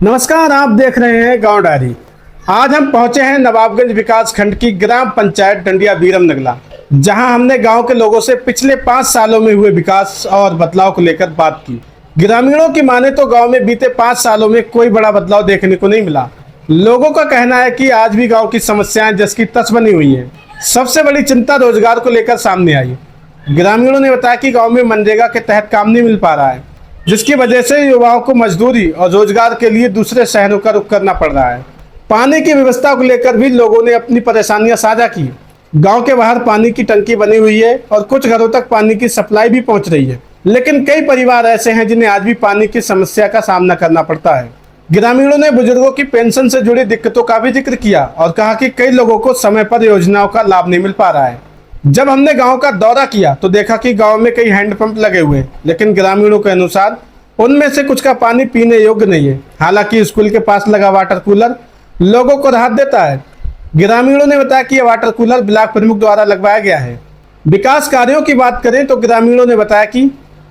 नमस्कार, आप देख रहे हैं गांव डायरी। आज हम पहुंचे हैं नवाबगंज विकास खंड की ग्राम पंचायत डंडिया बीरम नगला, जहां हमने गांव के लोगों से पिछले 5 सालों में हुए विकास और बदलाव को लेकर बात की। ग्रामीणों की माने तो गांव में बीते 5 सालों में कोई बड़ा बदलाव देखने को नहीं मिला। लोगों का कहना है कि आज भी गाँव की समस्याएं जस की तस बनी हुई है। सबसे बड़ी चिंता रोजगार को लेकर सामने आई। ग्रामीणों ने बताया कि गाँव में मनरेगा के तहत काम नहीं मिल पा रहा है, जिसकी वजह से युवाओं को मजदूरी और रोजगार के लिए दूसरे शहरों का रुख करना पड़ रहा है। पानी की व्यवस्था को लेकर भी लोगों ने अपनी परेशानियां साझा की। गांव के बाहर पानी की टंकी बनी हुई है और कुछ घरों तक पानी की सप्लाई भी पहुंच रही है, लेकिन कई परिवार ऐसे हैं जिन्हें आज भी पानी की समस्या का सामना करना पड़ता है। ग्रामीणों ने बुजुर्गों की पेंशन से जुड़ी दिक्कतों का भी जिक्र किया और कहा कि कई लोगों को समय पर योजनाओं का लाभ नहीं मिल पा रहा है। जब हमने गाँव का दौरा किया तो देखा कि गाँव में कई हैंडपंप लगे हुए, लेकिन ग्रामीणों के अनुसार उनमें से कुछ का पानी पीने योग्य नहीं है। हालांकि स्कूल के पास लगा वाटर कूलर लोगों को राहत देता है। ग्रामीणों ने बताया कि यह वाटर कूलर ब्लॉक प्रमुख द्वारा लगवाया गया है। विकास कार्यों की बात करें तो ग्रामीणों ने बताया कि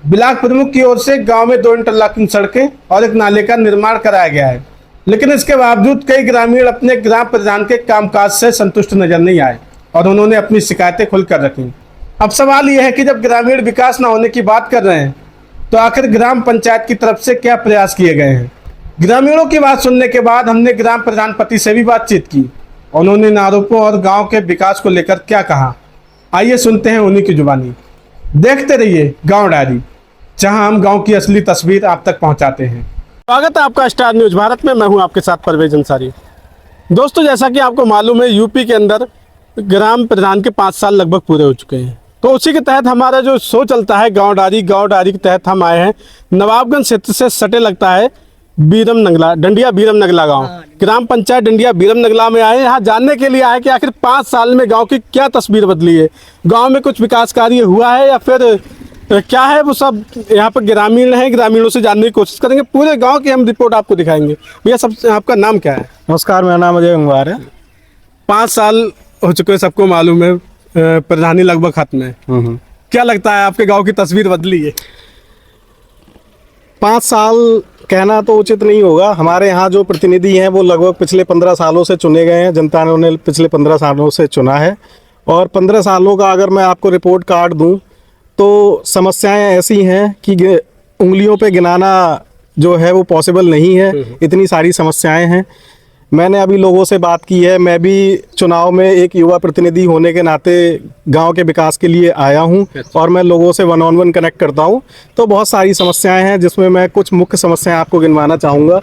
ब्लॉक प्रमुख की ओर से गांव में 2 इंटरलॉकिंग सड़कें और एक नाले का निर्माण कराया गया है, लेकिन इसके बावजूद कई ग्रामीण अपने ग्राम प्रधान के कामकाज से संतुष्ट नजर नहीं आए और उन्होंने अपनी शिकायतें खुलकर रखी। अब सवाल यह है कि जब ग्रामीण विकास न होने की बात कर रहे हैं तो आखिर ग्राम पंचायत की तरफ से क्या प्रयास किए गए हैं। ग्रामीणों की बात सुनने के बाद हमने ग्राम प्रधान पति से भी बातचीत की। उन्होंने इन आरोपों और गांव के विकास को लेकर क्या कहा, आइए सुनते हैं उन्हीं की जुबानी। देखते रहिए गांव डायरी, जहां हम गांव की असली तस्वीर आप तक पहुंचाते हैं। स्वागत है आपका स्टार न्यूज भारत में। मैं हूं आपके साथ परवेज अंसारी। दोस्तों, जैसा कि आपको मालूम है, यूपी के अंदर ग्राम प्रधान के 5 साल लगभग पूरे हो चुके हैं, तो उसी के तहत हमारा जो शो चलता है गांव डायरी के तहत हम आए हैं नवाबगंज क्षेत्र से सटे लगता है बीरम नगला, डंडिया बीरम नगला गांव। ग्राम पंचायत डंडिया बीरम नगला में आए, यहाँ जानने के लिए आए कि आखिर 5 साल में गांव की क्या तस्वीर बदली है, गांव में कुछ विकास कार्य हुआ है या फिर क्या है। वो सब यहाँ पर ग्रामीण हैं, ग्रामीणों से जानने की कोशिश करेंगे। पूरे गाँव की हम रिपोर्ट आपको दिखाएंगे। भैया, सबसे आपका नाम क्या है? नमस्कार, मेरा नाम अजय गंगवार है। 5 साल हो चुके हैं, सबको मालूम है, प्रधानी लगभग खत्म है। क्या लगता है आपके गांव की तस्वीर बदली है? 5 साल कहना तो उचित नहीं होगा। हमारे यहाँ जो प्रतिनिधि हैं वो लगभग पिछले 15 सालों से चुने गए हैं। जनता ने उन्हें पिछले 15 सालों से चुना है और 15 सालों का अगर मैं आपको रिपोर्ट कार्ड दूं तो समस्याएं ऐसी हैं कि उंगलियों पे गिनाना जो है वो पॉसिबल नहीं है। इतनी सारी समस्याएं हैं। मैंने अभी लोगों से बात की है। मैं भी चुनाव में एक युवा प्रतिनिधि होने के नाते गांव के विकास के लिए आया हूं और मैं लोगों से 1-on-1 कनेक्ट करता हूं, तो बहुत सारी समस्याएं हैं जिसमें मैं कुछ मुख्य समस्याएं आपको गिनवाना चाहूँगा।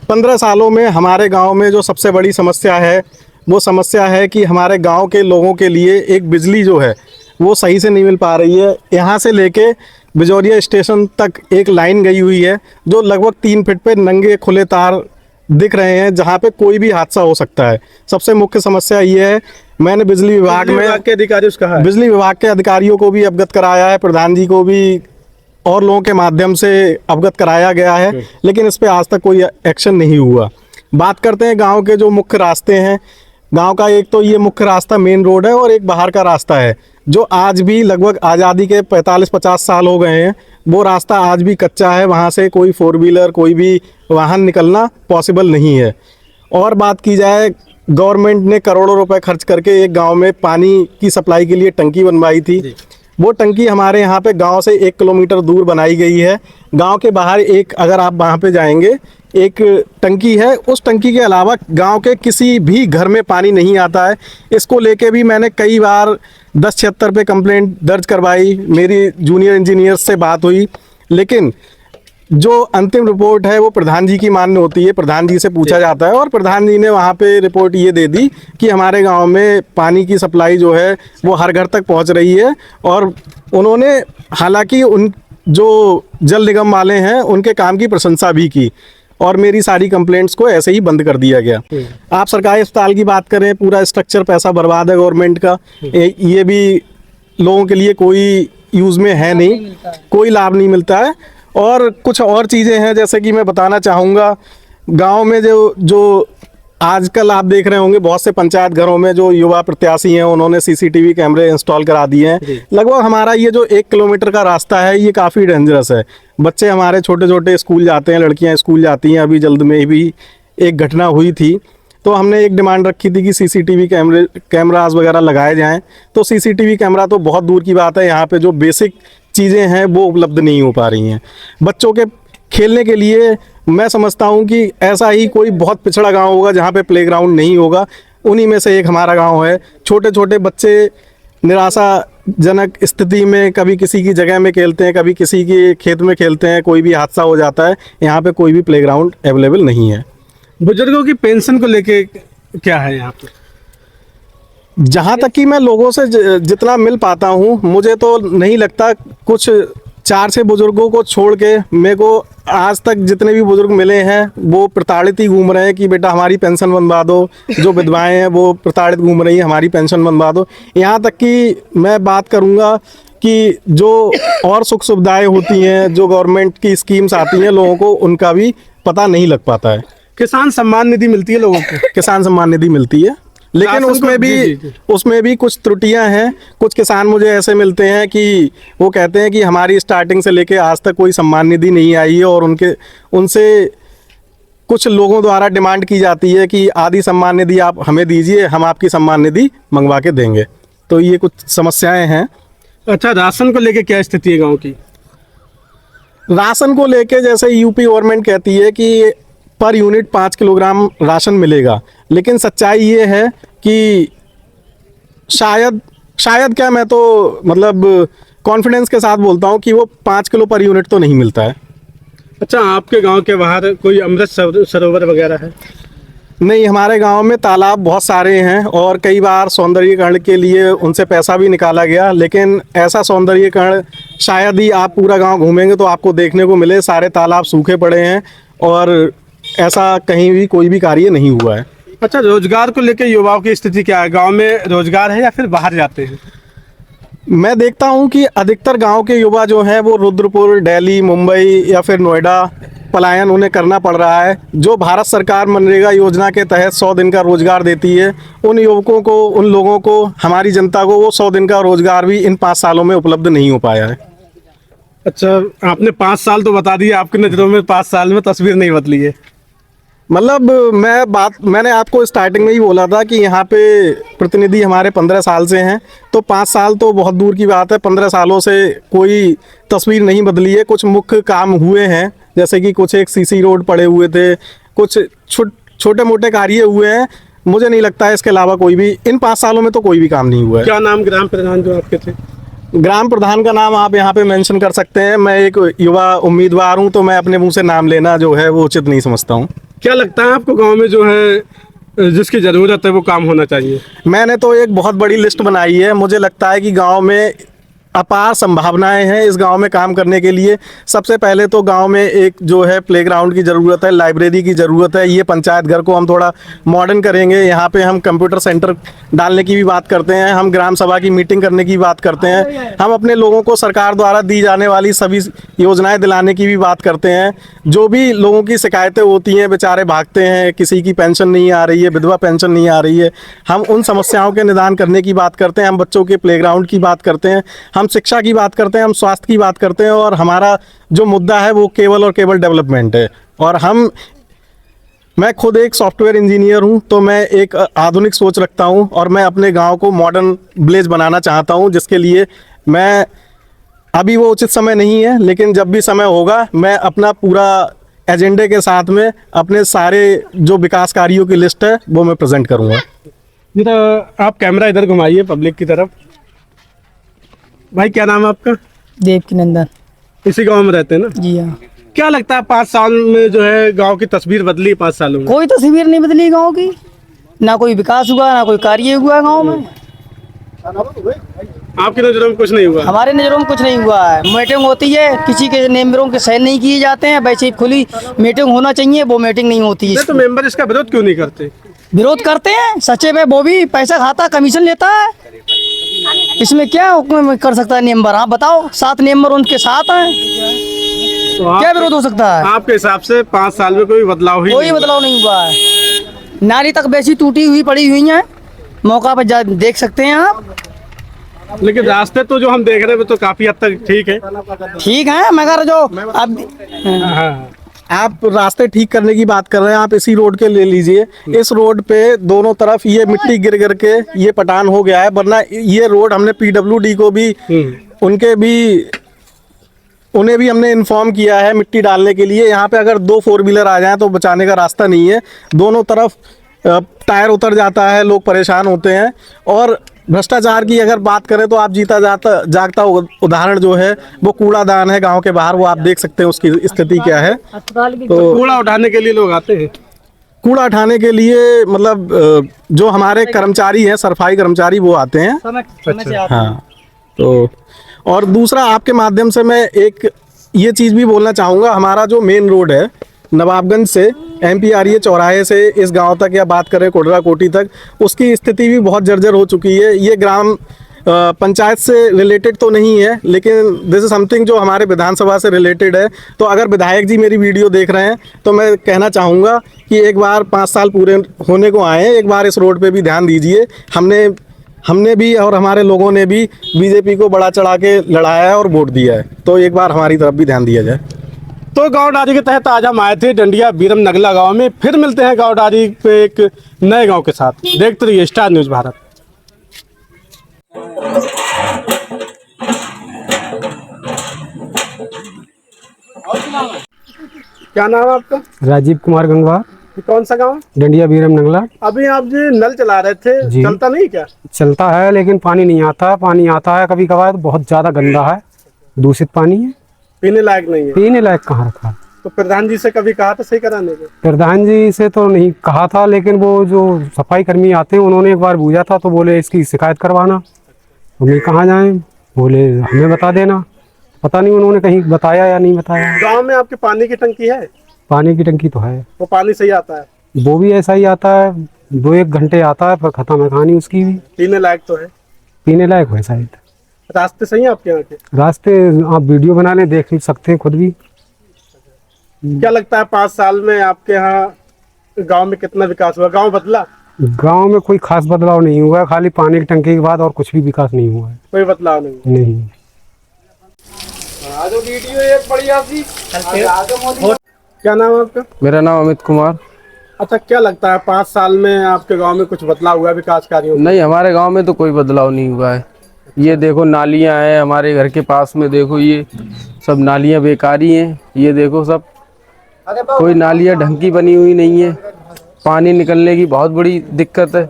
15 सालों में हमारे गांव में जो सबसे बड़ी समस्या है वो समस्या है कि हमारे गाँव के लोगों के लिए एक बिजली जो है वो सही से नहीं मिल पा रही है। यहाँ से लेके बिजौरिया स्टेशन तक एक लाइन गई हुई है जो लगभग 3 फीट पे नंगे खुले तार दिख रहे हैं, जहाँ पे कोई भी हादसा हो सकता है। सबसे मुख्य समस्या ये है। मैंने बिजली विभाग के अधिकारियों से कहा है, बिजली विभाग के अधिकारियों को भी अवगत कराया है, प्रधान जी को भी और लोगों के माध्यम से अवगत कराया गया है, लेकिन इस पे आज तक कोई एक्शन नहीं हुआ। बात करते हैं गाँव के जो मुख्य रास्ते हैं। गाँव का एक तो ये मुख्य रास्ता मेन रोड है और एक बाहर का रास्ता है जो आज भी लगभग आज़ादी के 45-50 साल हो गए हैं, वो रास्ता आज भी कच्चा है। वहाँ से कोई 4 व्हीलर कोई भी वाहन निकलना पॉसिबल नहीं है। और बात की जाए, गवर्नमेंट ने करोड़ों रुपए खर्च करके एक गांव में पानी की सप्लाई के लिए टंकी बनवाई थी। वो टंकी हमारे यहाँ पे गांव से 1 किलोमीटर दूर बनाई गई है। गांव के बाहर एक, अगर आप वहाँ पे जाएंगे, एक टंकी है। उस टंकी के अलावा गांव के किसी भी घर में पानी नहीं आता है। इसको लेके भी मैंने कई बार 1076 पे कंप्लेंट दर्ज करवाई। मेरी जूनियर इंजीनियर से बात हुई, लेकिन जो अंतिम रिपोर्ट है वो प्रधान जी की मान्य होती है। प्रधान जी से पूछा जाता है और प्रधान जी ने वहाँ पे रिपोर्ट ये दे दी कि हमारे गांव में पानी की सप्लाई जो है वो हर घर तक पहुँच रही है। और उन्होंने हालांकि उन जो जल निगम वाले हैं उनके काम की प्रशंसा भी की और मेरी सारी कंप्लेंट्स को ऐसे ही बंद कर दिया गया। आप सरकारी अस्पताल की बात करें, पूरा स्ट्रक्चर पैसा बर्बाद है गवर्नमेंट का। ये भी लोगों के लिए कोई यूज़ में है नहीं, कोई लाभ नहीं मिलता है। और कुछ और चीज़ें हैं जैसे कि मैं बताना चाहूँगा, गांव में जो आजकल आप देख रहे होंगे बहुत से पंचायत घरों में जो युवा प्रत्याशी हैं उन्होंने सीसीटीवी कैमरे इंस्टॉल करा दिए हैं। लगभग हमारा ये जो 1 किलोमीटर का रास्ता है ये काफ़ी डेंजरस है। बच्चे हमारे छोटे छोटे स्कूल जाते हैं, लड़कियां स्कूल जाती हैं। अभी जल्द में भी एक घटना हुई थी, तो हमने एक डिमांड रखी थी कि सीसीटीवी कैमरास वगैरह लगाए जाएं। तो सीसीटीवी कैमरा तो बहुत दूर की बात है, यहाँ पे जो बेसिक चीज़ें हैं वो उपलब्ध नहीं हो पा रही हैं। बच्चों के खेलने के लिए मैं समझता हूँ कि ऐसा ही कोई बहुत पिछड़ा गांव होगा जहाँ पे प्लेग्राउंड नहीं होगा, उन्हीं में से एक हमारा गांव है। छोटे छोटे बच्चे निराशाजनक स्थिति में कभी किसी की जगह में खेलते हैं, कभी किसी के खेत में खेलते हैं, कोई भी हादसा हो जाता है। यहाँ पे कोई भी प्लेग्राउंड अवेलेबल नहीं है। बुजुर्गों की पेंशन को लेके क्या है यहाँ पे? जहाँ तक कि मैं लोगों से जितना मिल पाता हूँ, मुझे तो नहीं लगता, कुछ 4-6 बुजुर्गों को छोड़ के मेरे को आज तक जितने भी बुजुर्ग मिले हैं वो प्रताड़ित ही घूम रहे हैं कि बेटा हमारी पेंशन बनवा दो। जो विधवाएं हैं वो प्रताड़ित घूम रही हैं, हमारी पेंशन बनवा दो। यहाँ तक कि मैं बात करूँगा कि जो और सुख सुविधाएं होती हैं, जो गवर्नमेंट की स्कीम्स आती हैं, लोगों को उनका भी पता नहीं लग पाता है। किसान सम्मान निधि मिलती है लोगों को? किसान सम्मान निधि मिलती है, लेकिन उसमें भी कुछ त्रुटियां हैं। कुछ किसान मुझे ऐसे मिलते हैं कि वो कहते हैं कि हमारी स्टार्टिंग से लेके आज तक कोई सम्मान निधि नहीं आई है, और उनसे कुछ लोगों द्वारा डिमांड की जाती है कि आधी सम्मान निधि आप हमें दीजिए, हम आपकी सम्मान निधि मंगवा के देंगे। तो ये कुछ समस्याएं हैं। अच्छा, राशन को लेके क्या स्थिति है गाँव की? राशन को लेके जैसे यूपी गवर्नमेंट कहती है कि पर यूनिट 5 किलोग्राम राशन मिलेगा, लेकिन सच्चाई ये है कि शायद क्या, मैं तो मतलब कॉन्फिडेंस के साथ बोलता हूँ कि वो 5 किलो पर यूनिट तो नहीं मिलता है। अच्छा, आपके गांव के बाहर कोई अमृत सरोवर वगैरह है? नहीं, हमारे गांव में तालाब बहुत सारे हैं और कई बार सौंदर्यीकरण के लिए उनसे पैसा भी निकाला गया, लेकिन ऐसा सौंदर्यीकरण शायद ही आप पूरा गाँव घूमेंगे तो आपको देखने को मिले। सारे तालाब सूखे पड़े हैं और ऐसा कहीं भी कोई भी कार्य नहीं हुआ है। अच्छा, रोजगार को लेकर युवाओं की स्थिति क्या है? गांव में रोजगार है या फिर बाहर जाते हैं? मैं देखता हूं कि अधिकतर गांव के युवा जो हैं वो रुद्रपुर, दिल्ली, मुंबई या फिर नोएडा पलायन उन्हें करना पड़ रहा है। जो भारत सरकार मनरेगा योजना के तहत 100 दिन का रोजगार देती है, उन युवकों को, उन लोगों को, हमारी जनता को वो 100 दिन का रोजगार भी इन 5 सालों में उपलब्ध नहीं हो पाया है। अच्छा, आपने 5 साल तो बता दिया, आपकी नज़रों में 5 साल में तस्वीर नहीं बदली है? मतलब मैंने आपको स्टार्टिंग में ही बोला था कि यहाँ पे प्रतिनिधि हमारे 15 साल से हैं, तो 5 साल तो बहुत दूर की बात है। 15 सालों से कोई तस्वीर नहीं बदली है। कुछ मुख्य काम हुए हैं, जैसे कि कुछ एक सीसी रोड पड़े हुए थे, कुछ छोटे मोटे कार्य हुए हैं। मुझे नहीं लगता है इसके अलावा कोई भी इन 5 सालों में तो कोई भी काम नहीं हुआ है। क्या नाम ग्राम प्रधान जो आपके थे? ग्राम प्रधान का नाम आप यहाँ पे मेंशन कर सकते हैं। मैं एक युवा उम्मीदवार हूँ, तो मैं अपने मुंह से नाम लेना जो है वो उचित नहीं समझता हूँ। क्या लगता है आपको गांव में जो है जिसकी ज़रूरत है वो काम होना चाहिए? मैंने तो एक बहुत बड़ी लिस्ट बनाई है। मुझे लगता है कि गांव में अपार संभावनाएं हैं इस गांव में काम करने के लिए। सबसे पहले तो गांव में एक जो है प्लेग्राउंड की ज़रूरत है, लाइब्रेरी की ज़रूरत है। ये पंचायत घर को हम थोड़ा मॉडर्न करेंगे। यहाँ पे हम कंप्यूटर सेंटर डालने की भी बात करते हैं, हम ग्राम सभा की मीटिंग करने की बात करते हैं, हम अपने लोगों को सरकार द्वारा दी जाने वाली सभी योजनाएं दिलाने की भी बात करते हैं। जो भी लोगों की शिकायतें होती हैं, बेचारे भागते हैं, किसी की पेंशन नहीं आ रही है, विधवा पेंशन नहीं आ रही है, हम उन समस्याओं के निदान करने की बात करते हैं। हम बच्चों के प्लेग्राउंड की बात करते हैं, हम शिक्षा की बात करते हैं, हम स्वास्थ्य की बात करते हैं, और हमारा जो मुद्दा है वो केवल और केवल डेवलपमेंट है। और मैं खुद एक सॉफ्टवेयर इंजीनियर हूं, तो मैं एक आधुनिक सोच रखता हूं और मैं अपने गांव को मॉडर्न विलेज बनाना चाहता हूं, जिसके लिए मैं अभी वो उचित समय नहीं है, लेकिन जब भी समय होगा मैं अपना पूरा एजेंडे के साथ में अपने सारे जो विकास कार्यों की लिस्ट है वो मैं प्रेजेंट करूंगा। जी, तो आप कैमरा इधर घुमाइए पब्लिक की तरफ। भाई, क्या नाम है आपका? देवकीनंदन। इसी गांव में रहते हैं ना? जी हाँ। क्या लगता है 5 साल में जो है गांव की तस्वीर बदली? 5 सालों में कोई तस्वीर नहीं बदली गांव की, ना कोई विकास हुआ, ना कोई कार्य हुआ गांव में। आपकी नजरों में कुछ नहीं हुआ? हमारे नज़रों में कुछ नहीं हुआ है। मीटिंग होती है, किसी के मेंबरों के साइन नहीं किए जाते हैं, वैसे ही खुली मीटिंग होना चाहिए, वो मीटिंग नहीं होती है। तो मेंबर इसका विरोध क्यों नहीं करते? विरोध करते हैं, सचिव है वो भी पैसा खाता, कमीशन लेता है। इसमें क्या हुक्म कर सकता है मेंबर? आप बताओ, 7 मेंबर उनके साथ हैं, तो क्या विरोध हो सकता है? आपके हिसाब से 5 साल में कोई बदलाव ही कोई बदलाव नहीं हुआ है। नाली तक वैसी टूटी हुई पड़ी हुई है, मौका पर देख सकते हैं आप। लेकिन रास्ते तो जो हम देख रहे हैं वो तो काफी हद तक ठीक है मगर जो अब हाँ। आप रास्ते ठीक करने की बात कर रहे हैं, आप इसी रोड के ले लीजिए। इस रोड पे दोनों तरफ ये मिट्टी गिर गिर के ये पटान हो गया है, वरना ये रोड हमने PWD को भी उन्हें भी हमने इन्फॉर्म किया है मिट्टी डालने के लिए। यहाँ पे अगर 2 4 व्हीलर आ जाएं तो बचाने का रास्ता नहीं है, दोनों तरफ टायर उतर जाता है, लोग परेशान होते हैं। और भ्रष्टाचार की अगर बात करें तो आप जीता जागता उदाहरण जो है वो कूड़ादान है गांव के बाहर, वो आप देख सकते हैं उसकी स्थिति क्या है। तो कूड़ा उठाने के लिए लोग आते हैं, कूड़ा उठाने के लिए मतलब जो हमारे कर्मचारी हैं, सफाई कर्मचारी, वो आते हैं। हाँ, तो और दूसरा आपके माध्यम से मैं एक ये चीज़ भी बोलना चाहूँगा, हमारा जो मेन रोड है नवाबगंज से MPRA चौराहे से इस गांव तक, या बात करें कोडरा कोटी तक, उसकी स्थिति भी बहुत जर्जर हो चुकी है। ये ग्राम पंचायत से रिलेटेड तो नहीं है, लेकिन दिस इज समथिंग जो हमारे विधानसभा से रिलेटेड है। तो अगर विधायक जी मेरी वीडियो देख रहे हैं तो मैं कहना चाहूँगा कि एक बार 5 साल पूरे होने को आए हैं, एक बार इस रोड पे भी ध्यान दीजिए। हमने भी और हमारे लोगों ने भी बीजेपी को बड़ा चढ़ा के लड़ाया है और वोट दिया है, तो एक बार हमारी तरफ भी ध्यान दिया जाए। तो गांव डायरी के तहत आज हम आए थे डंडिया बीरम नगला गांव में। फिर मिलते हैं गांव डायरी पे एक नए गांव के साथ। देखते रहिए स्टार न्यूज़ भारत। क्या नाम है आपका? राजीव कुमार गंगवार। कौन सा गांव? डंडिया बीरम नगला। अभी आप जी नल चला रहे थे, चलता नहीं क्या? चलता है लेकिन पानी नहीं आता। पानी आता है कभी कभार, बहुत ज्यादा गंदा है, दूषित पानी है, पीने लायक नहीं है। पीने लायक कहाँ रखा। तो प्रधान जी से कभी कहा था सही कराने को? प्रधान जी से तो नहीं कहा था, लेकिन वो जो सफाई कर्मी आते हैं उन्होंने एक बार पूछा था, तो बोले इसकी शिकायत करवाना। हमें कहाँ जाएं, बोले हमें बता देना। पता नहीं उन्होंने कहीं बताया या नहीं बताया। गांव में आपके पानी की टंकी है? पानी की टंकी तो है। वो पानी सही आता है? वो भी ऐसा ही आता है, 2-1 घंटे आता है, पर खत्म है कहानी उसकी भी। पीने लायक तो है? पीने लायक है शायद। रास्ते सही है आपके यहाँ के? रास्ते आप वीडियो बना लें, देख सकते हैं खुद भी। क्या लगता है 5 साल में आपके यहाँ गांव में कितना विकास हुआ? गांव बदला? गांव में कोई खास बदलाव नहीं हुआ है, खाली पानी की टंकी के बाद और कुछ भी विकास नहीं हुआ है। कोई बदलाव नहीं? नहीं। क्या नाम है आपका? मेरा नाम अमित कुमार। अच्छा, क्या लगता है 5 साल में आपके गांव में कुछ बदलाव हुआ विकास कार्यों में? नहीं, हमारे गांव में तो कोई बदलाव नहीं हुआ है। ये देखो नालियां हैं हमारे घर के पास में, देखो ये सब नालियां बेकारी हैं। ये देखो सब, कोई नालियां ढंग की बनी हुई नहीं है। पानी निकलने की बहुत बड़ी दिक्कत है।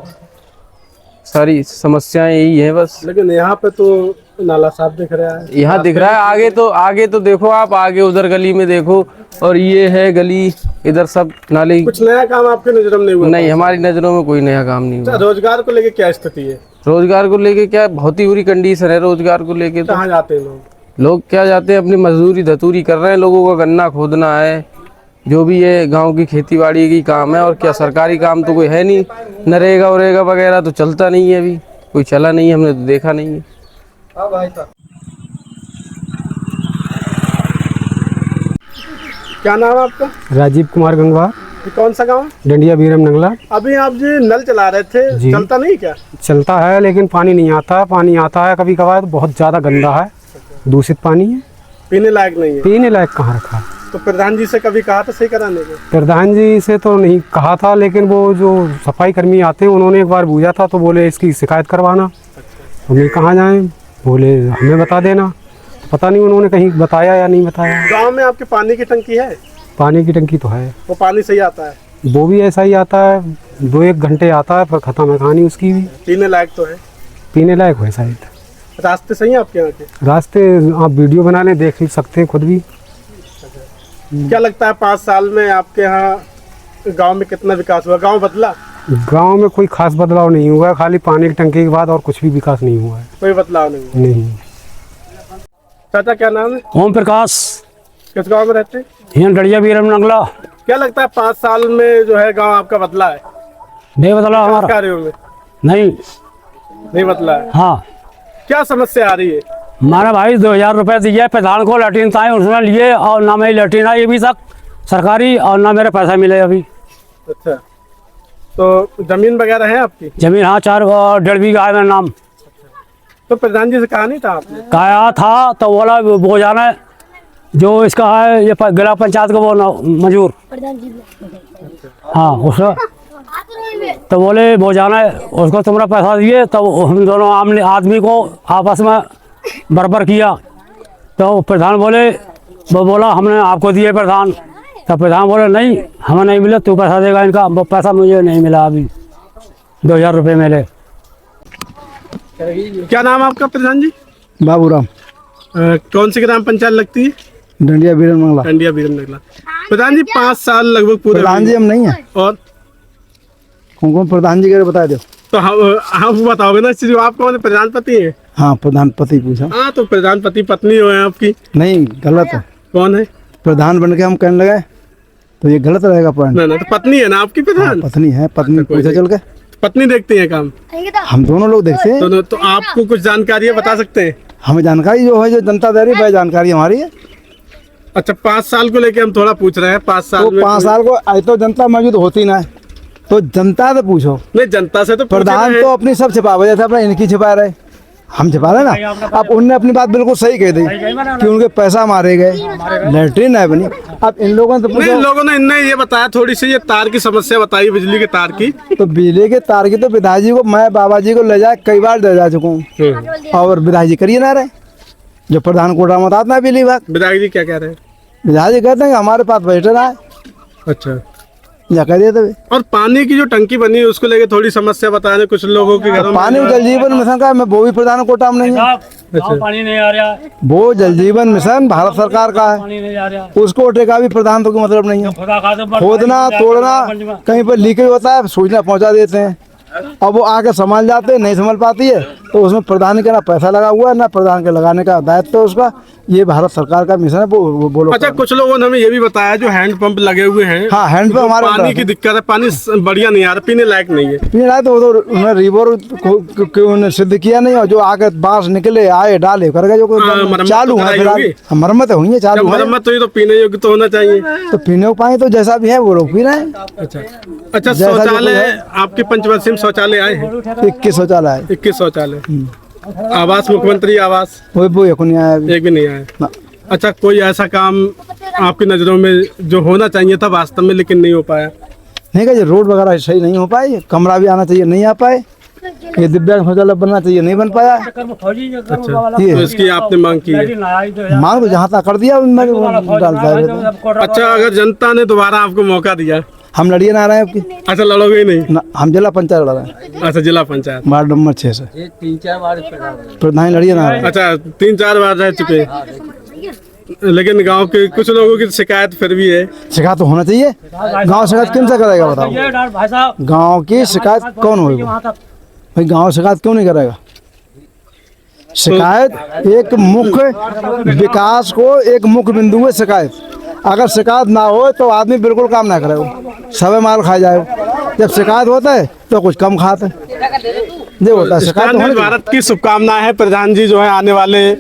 सारी समस्याएं यही हैं बस। लेकिन यहाँ पे तो नाला साफ दिख रहा है। यहाँ दिख रहा है, आगे तो देखो आप, आगे उधर गली में देखो, और ये है गली, इधर सब नाली। कुछ नया काम आपके नजर में नहीं हुआ? नहीं, हमारी नज़रों में कोई नया काम नहीं हुआ। रोजगार को लेके क्या स्थिति है? रोजगार को लेके क्या बहुत ही बुरी कंडीशन है। रोजगार को लेके तो कहाँ जाते हैं लोग? लोग क्या जाते हैं, अपनी मजदूरी धतूरी कर रहे हैं। लोगों का गन्ना खोदना है, जो भी ये गांव की खेती बाड़ी की काम है। और क्या सरकारी काम तो कोई है नहीं। नरेगा वरेगा वगैरह तो चलता नहीं है, अभी कोई चला नहीं है, हमने तो देखा नहीं है। क्या नाम है आपका? राजीव कुमार गंगवार। कौन सा गांव? डंडिया बीरम नगला। अभी आप जी नल चला रहे थे, चलता नहीं क्या? चलता है लेकिन पानी नहीं आता। पानी आता है कभी कभार, बहुत ज्यादा गंदा है, दूषित पानी है, पीने लायक नहीं है। पीने लायक कहाँ रखा। तो प्रधान जी से कभी कहा था सही कराने को? प्रधान जी से तो नहीं कहा था, लेकिन वो जो सफाई कर्मी आते हैं उन्होंने एक बार पूछा था, तो बोले इसकी शिकायत करवाना। हमें कहाँ जाएं, बोले हमें बता देना। पता नहीं उन्होंने कहीं बताया या नहीं बताया। गांव में आपके पानी की टंकी है? पानी की टंकी तो है। वो पानी सही आता है? वो भी ऐसा ही आता है, 2-1 घंटे आता है, पर खत्म है कहानी उसकी भी। पीने लायक तो है? पीने लायक है शायद। रास्ते सही है आपके यहाँ के? रास्ते आप वीडियो बना लें, देख सकते हैं खुद भी। क्या लगता है 5 साल में आपके यहाँ गांव में कितना विकास हुआ? गांव बदला? गांव में कोई खास बदलाव नहीं हुआ है, खाली पानी की टंकी के बाद और कुछ भी विकास नहीं हुआ है। कोई बदलाव नहीं? नहीं। चाचा क्या नाम है? ओम प्रकाश। किस गांव में रहते हैं? यहाँ डंडिया बीरम नगला। क्या लगता है 5 साल में जो है गांव आपका बदला है? नहीं बदला हमारा, कार्यों में नहीं बदला है। हाँ, क्या समस्या आ रही है? हमारा भाई 2000 रुपये दिए प्रधान को, लैट्रिन था उसने लिए, और ना मेरी लैट्रिन आई अभी तक सरकारी, और ना मेरा पैसा मिले अभी। अच्छा, तो जमीन वगैरह है आपकी? जमीन हाँ 4.5 बीघा है मेरा नाम। तो प्रधान जी से कहा नहीं था आपने? कहा था तो बोला वो जाना है जो इसका है ये जिला पंचायत का वो मंजूर। हाँ उसका तो बोले वो जाना है उसको तुम्हारा पैसा दिए। तब हम दोनों आदमी को आपस में बराबर किया। तो प्रधान बोले वो बोला हमने आपको दिए प्रधान। तब प्रधान बोले नहीं हमें नहीं मिले, तू पैसा देगा इनका। वो पैसा मुझे नहीं मिला, अभी 2000 रुपये मिले। क्या नाम आपका प्रधान जी? बाबूराम, कौन सी ग्राम पंचायत लगती है? डंडिया बीरन मंगला। डंडिया बीरम नगला। प्रधान जी 5 साल लगभग पूरे प्रधान जी हम नहीं है, और कौन प्रधान जी के बता दो। तो हम बताओगे ना जो आप कौन प्रधान पति है? हाँ प्रधानपति पूछा। हाँ तो प्रधान पति पत्नी हो है आपकी? नहीं गलत है, कौन है? प्रधान बन के हम कहने लगे तो ये गलत रहेगा पॉइंट। ना तो पत्नी है ना आपकी प्रधान? पत्नी है, पत्नी पूछा चल के। पत्नी देखती है काम? हम दोनों लोग देखते हैं। तो आपको कुछ जानकारी बता सकते हैं? हमें जानकारी जो है जो जनता दे रही है वह जानकारी हमारी है। अच्छा 5 साल को लेके हम थोड़ा पूछ रहे हैं। 5 साल तो में 5 साल को आज तो जनता मौजूद होती ना है, तो जनता से पूछो। नहीं जनता से तो पूछे प्रधान रहे। तो अपनी सब छिपावे जैसे अपना इनकी छिपा रहे, हम छिपा रहे ना। अब उनने अपनी बात बिल्कुल सही कह दी कि उनके पैसा मारे गए, लैट्रिन है बनी। अब इन लोगों से नहीं पूछो। इन लोगों ने इनने ये बताया थोड़ी सी ये तार की समस्या बताई, बिजली के तार की। तो बिजली के तार की तो विधायक जी को मैं बाबा जी को ले जाए कई बार ले जा चुका हूँ, और विधायक जी करिए ना रहे जो प्रधान कोटा में आता है बिजली विभाग। विधायक जी क्या कह रहे हैं? विधायक जी कहते हैं कि हमारे पास बैठे रहा है अच्छा, या कह दिए थे। और पानी की जो टंकी बनी है उसको लेके थोड़ी समस्या बता रहे कुछ लोगों के घरों में। पानी जल जीवन मिशन का मैं वो भी प्रधान कोटा में नहीं है, पानी नहीं आ रहा, वो जल जीवन मिशन भारत सरकार का है, पानी नहीं आ रहा। उस कोटे का भी प्रधान तो कोई मतलब नहीं है। खुदा खातिर खोदना तोड़ना कहीं पर लीकेज होता है सूचना पहुंचा देते हैं, अब वो आके संभाल जाते हैं, नहीं संभाल पाती है तो उसमें प्रधान का ना पैसा लगा हुआ है ना प्रधान के लगाने का दायित्व है उसका। ये भारत सरकार का मिशन है, वो बोलो। अच्छा कुछ लोगों ने हमें ये भी बताया जो हैंडपंप लगे हुए हैं। हाँ हैंड पे हमारे पानी की दिक्कत है, पानी बढ़िया नहीं आ रहा, पीने लायक नहीं है। पीने लायक तो उन्होंने रिवर उन्होंने सिद्ध किया नहीं, और जो आगे बांस निकले आए डाले करके जो मरम्मत चालू तो है कराई फिलहाल। होगी। मरम्मत हुई है, चालू है। मरम्मत तो ये तो पीने योग्य तो होना चाहिए। तो पीने को पानी तो जैसा भी है वो लोग पी रहे हैं। अच्छा जैसा जो कोई शौचालय है। आपके पंचवर्षीय में शौचालय आए हैं? 21 शौचालय है, 21 शौचालय। आवास मुख्यमंत्री आवास वो एक नहीं आया अभी। एक भी नहीं आया। ना। अच्छा कोई ऐसा काम आपकी नजरों में जो होना चाहिए था वास्तव में लेकिन नहीं हो पाया? नहीं क्या, रोड वगैरह सही नहीं हो पाई, कमरा भी आना चाहिए नहीं आ पाए, ये दिव्यांग शौचालय बनना चाहिए नहीं बन पाया। तो इसकी आपने मांग की है? मांग तो जहाँ तक कर दिया डालता है। अच्छा अगर जनता ने दोबारा आपको मौका दिया, हम लड़िए ना रहे हैं आपकी अच्छा लड़ोगे ही नहीं? ना, हम जिला पंचायत लड़ रहे हैं, अच्छा जिला पंचायत। वार्ड नंबर 6 से प्रधान लड़िए ना रहे हैं। अच्छा 3-4 बार रह चुके, लेकिन गांव के कुछ लोगों की शिकायत फिर भी है। शिकायत तो होना चाहिए, गांव शिकायत किन से करेगा बताओ? गांव की शिकायत कौन होगा भाई? गांव शिकायत क्यों नहीं करेगा? शिकायत एक मुख्य विकास को एक मुख्य बिंदु है शिकायत। अगर शिकायत ना हो तो आदमी बिल्कुल काम ना करेगा, सब माल खा जाए। जब शिकायत होता है तो कुछ कम खाते ये होता है। शिकायत तो स्थानीय भारत की शुभकामनाएं है। प्रधान जी जो है आने वाले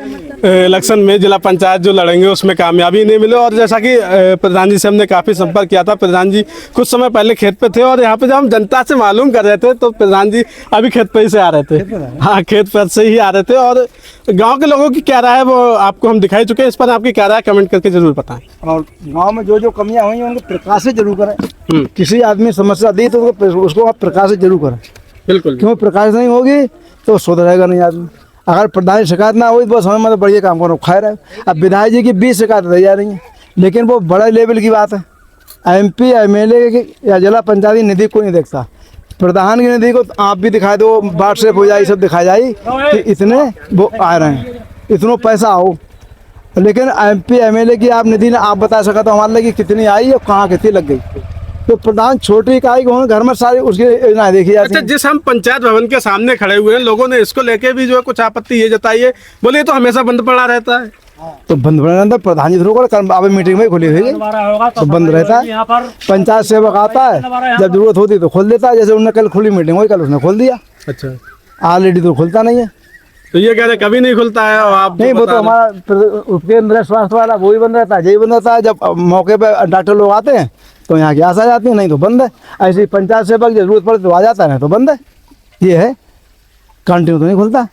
इलेक्शन में जिला पंचायत जो लड़ेंगे उसमें कामयाबी नहीं मिले। और जैसा कि प्रधान जी से हमने काफ़ी संपर्क किया था, प्रधान जी कुछ समय पहले खेत पे थे और यहाँ पे जब हम जनता से मालूम कर रहे थे तो प्रधान जी अभी खेत पे ही से आ रहे थे। हाँ खेत पर से ही आ रहे थे। और गांव के लोगों की क्या राय है वो आपको हम दिखाई चुके हैं, इस पर आपकी क्या राय कमेंट करके जरूर बताएं। और गांव में जो कमियां हुई हैं उनको प्रकाशित जरूर करें। किसी आदमी समस्या दी तो उसको आप प्रकाशित जरूर करें। बिल्कुल क्यों प्रकाशित नहीं होगी तो सुधरेगा नहीं आदमी। अगर प्रधान शिकायत ना हुई तो बस हमें मतलब बढ़िया काम करो खाए रहे। अब विधायक जी की 20 शिकायत रह जा रही हैं, लेकिन वो बड़े लेवल की बात है। MP MLA की या जिला पंचायती निधि को नहीं देखता, प्रधान की निधि को आप भी दिखा दो, व्हाट्सएप हो जाए, सब दिखा जाए कि इतने वो आ रहे हैं, इतना पैसा आओ। लेकिन MP MLA की आप निधि ने आप बता सका तो हमारे लिए कितनी आई और कहाँ कितनी लग गई। तो प्रधान छोटी इकाई को घर में सारी उसकी योजना देखी जाती अच्छा जिस हम पंचायत भवन के सामने खड़े हुए हैं लोगों ने इसको लेके भी जो है कुछ आपत्ति ये जताई है, बोले ये तो हमेशा बंद पड़ा रहता है। तो बंद पड़ा तो प्रधान जी थ्रू कर मीटिंग में खुली हुई है तो बंद रहता है। पंचायत सेवक आता है जब जरूरत होती तो खोल देता है, जैसे उन्होंने कल खुली मीटिंग हुई कल उसने खोल दिया। अच्छा ऑलरेडी तो खुलता नहीं है। तो ये कह रहे कभी नहीं खुलता है और आप नहीं वो तो हमारा उपकेंद्र स्वास्थ्य वाला वो ही बंद रहता है, यही बंद रहता है। जब मौके पे डॉक्टर लोग आते हैं तो यहाँ की आशा जाती है, नहीं तो बंद है। ऐसे ही पंचायत सेवक जरूरत पड़े तो आ जाता है, तो बंद है। ये है, कंटिन्यू तो नहीं खुलता।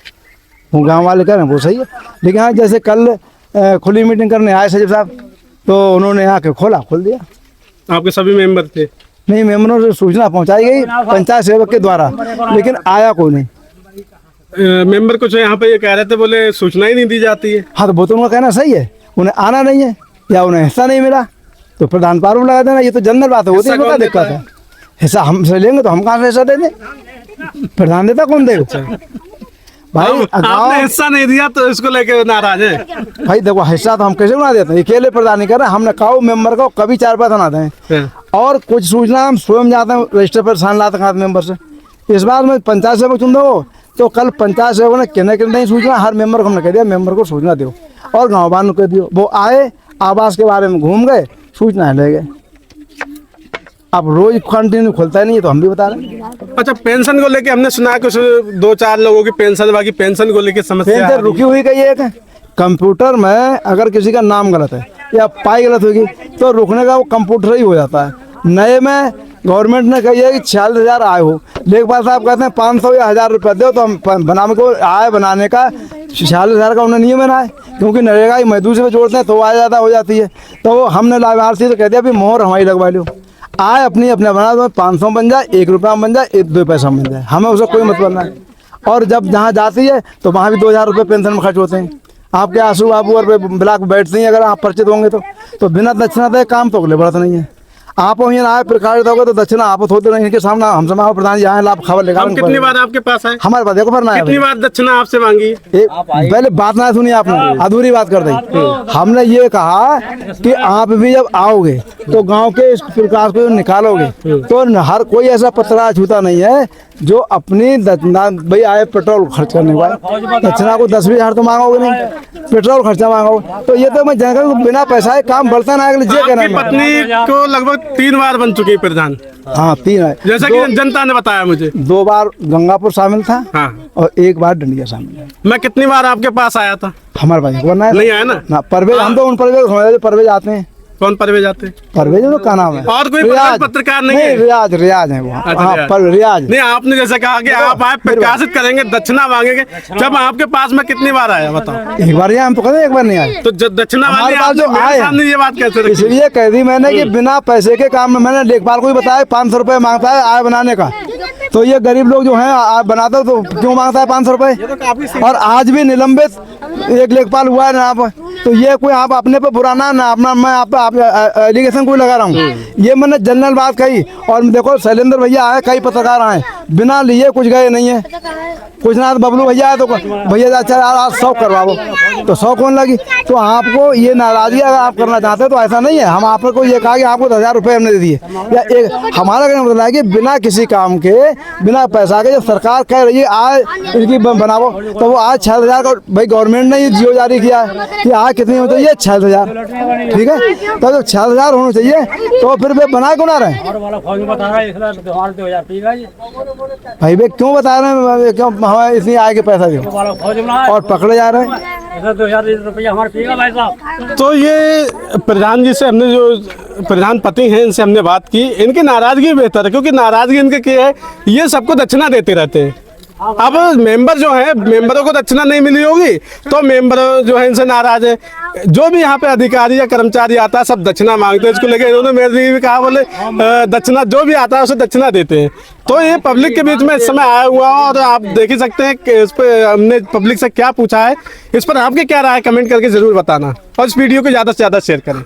वो गाँव वाले कह रहे हैं वो सही है, लेकिन हाँ जैसे कल खुली मीटिंग करने आए सचिव साहब, तो उन्होंने आके खोल दिया। आपके सभी मेंबर थे? नहीं, मेंबरों से सूचना पहुंचाई गई पंचायत सेवक के द्वारा, लेकिन आया कोई नहीं। मेंबर कुछ यहाँ पे ये कह रहे थे, बोले सूचना ही नहीं दी जाती है। हाँ, तो वो तो उनका कहना सही है, उन्हें आना नहीं है या उन्हें हिस्सा नहीं मिला तो प्रधान पर आरोप लगा देना, ये तो जनरल बात है, होती है, बता दिक्कत है। हिस्सा हमसे लेंगे तो हम कहाँ से हिस्सा दे दें? प्रधान देता कौन देगा भाई? आपने हिस्सा नहीं दिया तो इसको लेके नाराज है? भाई देखो, हिस्सा तो हम कैसे बना देते हैं, अकेले प्रदान नहीं कर रहे, हमने कहा मेंबर को कभी 4 पैसा ना दें, और कुछ सूचना हम स्वयं जाते हैं रजिस्टर पर साइन लाते हैं मेंबर से। इस बार में पंचायत सेवक चुन दो, तो कल पंचायत सेवक ने कहने के नहीं सूचना, हर मेंबर को हमने कह दिया मेंबर को सूचना दो, और गाँव वालों को दियो। वो आए, आवास के बारे में घूम गए, सूचना ले गए। अब रोज कंटिन्यू खुलता ही नहीं है, तो हम भी बता रहे हैं। अच्छा, पेंशन को लेके हमने सुना है कुछ 2-4 लोगों की पेंशन, बाकी पेंशन को लेके समस्या पेंशन रुकी हुई कही है। कंप्यूटर में अगर किसी का नाम गलत है या पाई गलत होगी तो रुकने का वो कंप्यूटर ही हो जाता है। नए में गवर्नमेंट ने कही है कि 46,000 आय हो, लेकिन बाद साहब कहते हैं 500 या 1000 रुपये दो तो हम बनाने को आय बनाने का 46,000 का उन्हें नियम बनाए, क्योंकि नरेगा ही मजदूर से जोड़ते हैं तो आय ज़्यादा हो जाती है। तो वो हमने लाभार्थी से कह दिया अभी मोहर हमारी लगवा लो, आय अपनी अपने बना दो, 500 बन जाए, 1 रुपया बन जाए, 2 पैसा बन जाए, हमें उसका कोई मतलब नहीं। और जब जहाँ जाती है तो वहाँ भी 2,000 रुपये पेंशन में खर्च होते हैं। आपके आंसू बाबू और ब्लॉक बैठते हैं, अगर आप परिचित होंगे तो बिना दक्षिणा दे काम तो अगले बढ़ता नहीं है। आप यहाँ आए प्रकाशित होगा तो दक्षिणा आप थोड़े नहीं, इनके सामने हम समाज प्रधान जी आए, आप खबर लेगा। कितनी बार आपके पास आए? हमारे पास देखो, भरना है। कितनी बार दक्षिणा आपसे मांगी? पहले बात ना सुनी आपने, अधूरी बात कर दी। हमने ये कहा कि आप भी जब आओगे तो गांव के इस प्रकाश को निकालोगे तो हर कोई ऐसा पतला छूता नहीं है जो अपनी भाई आए पेट्रोल खर्च करने वाले दक्षिणा को 10-20 तो मांगोगे नहीं, पेट्रोल खर्चा मांगोगे। तो ये तो मैं जानकर बिना पैसा है काम बढ़ता ना। अगले ये कहना है, पत्नी को लगभग 3 बार बन चुकी है प्रधान। हाँ, 3 है, जैसा कि जनता ने बताया मुझे। 2 बार गंगापुर शामिल था, हाँ, और 1 बार डंडिया शामिल है। मैं कितनी बार आपके पास आया था? हमारे पास नहीं आया ना? परवेज, हम तो उन परवेज आते हैं। कौन परवेज आते? परवेज का नाम है, और कोई पत्रकार नहीं है? रियाज है वो। हाँ, रियाज नहीं, आपने जैसे कहा कि आप आए प्रकाशित करेंगे, दक्षिणा मांगेंगे, जब आपके पास में कितनी बार आया बताओ? 1 बार हम तो कहते 1 बार नहीं आए। तो दक्षिणा वाले जो आए सामने ये बात कैसे रखी? इसलिए कह दी मैंने कि बिना पैसे के काम में, मैंने लेखपाल को भी बताया 500 रुपये मांगता है आय बनाने का, तो ये गरीब लोग जो है बनाते तो क्यों मांगता है 500 रुपये? और आज भी निलंबित एक लेखपाल हुआ है ना, तो ये कोई आप अपने पे बुरा ना अपना, मैं आप एलिगेशन कोई लगा रहा हूँ, ये मैंने जनरल बात कही। और देखो शैलेंद्र भैया आए, कई पत्रकार आए, बिना लिए कुछ गए नहीं है, कुछ ना। बबलू भैया आए तो भैया अच्छा आज 100 करवाओ, तो 100 कौन लगी? तो आपको ये नाराजगी अगर आप करना चाहते हैं तो ऐसा नहीं है। हम आपको ये कहा कि आपको 10,000 रुपये हमने दे दिए, या एक हमारा कहना मतलब है कि बिना किसी काम के, बिना पैसा के, जब सरकार कह रही है आज इनकी बनाओ, तो वो आज 6,000 का भाई गवर्नमेंट ने जियो जारी किया है कि आज कितनी होनी चाहिए? 6,000, ठीक है। तो जब 6,000 होना चाहिए तो फिर वे बना क्यों ना रहे? भाई वे क्यों बता रहे हैं, क्यों हमें इतनी आय के पैसा दो और पकड़े जा रहे हैं? तो ये प्रधान जी से हमने, जो प्रधान पति हैं, इनसे हमने बात की, इनकी नाराजगी बेहतर है, क्योंकि नाराजगी इनके क्या है, ये सबको दक्षिणा देते रहते हैं। अब मेंबर जो है, मेंबरों को दक्षिणा नहीं मिली होगी तो मेंबर जो है इनसे नाराज है। जो भी यहाँ पे अधिकारी या कर्मचारी आता है सब दक्षिणा मांगते हैं। इसको लेकर इन्होंने मेरे भी कहा, बोले दक्षिणा जो भी आता है उसे दक्षिणा देते हैं। तो ये पब्लिक के बीच में इस समय आया हुआ और आप देख ही सकते हैं कि इस पर हमने पब्लिक से क्या पूछा है। इस पर आपके क्या राय कमेंट करके जरूर बताना, और इस वीडियो को ज़्यादा से ज़्यादा शेयर करें।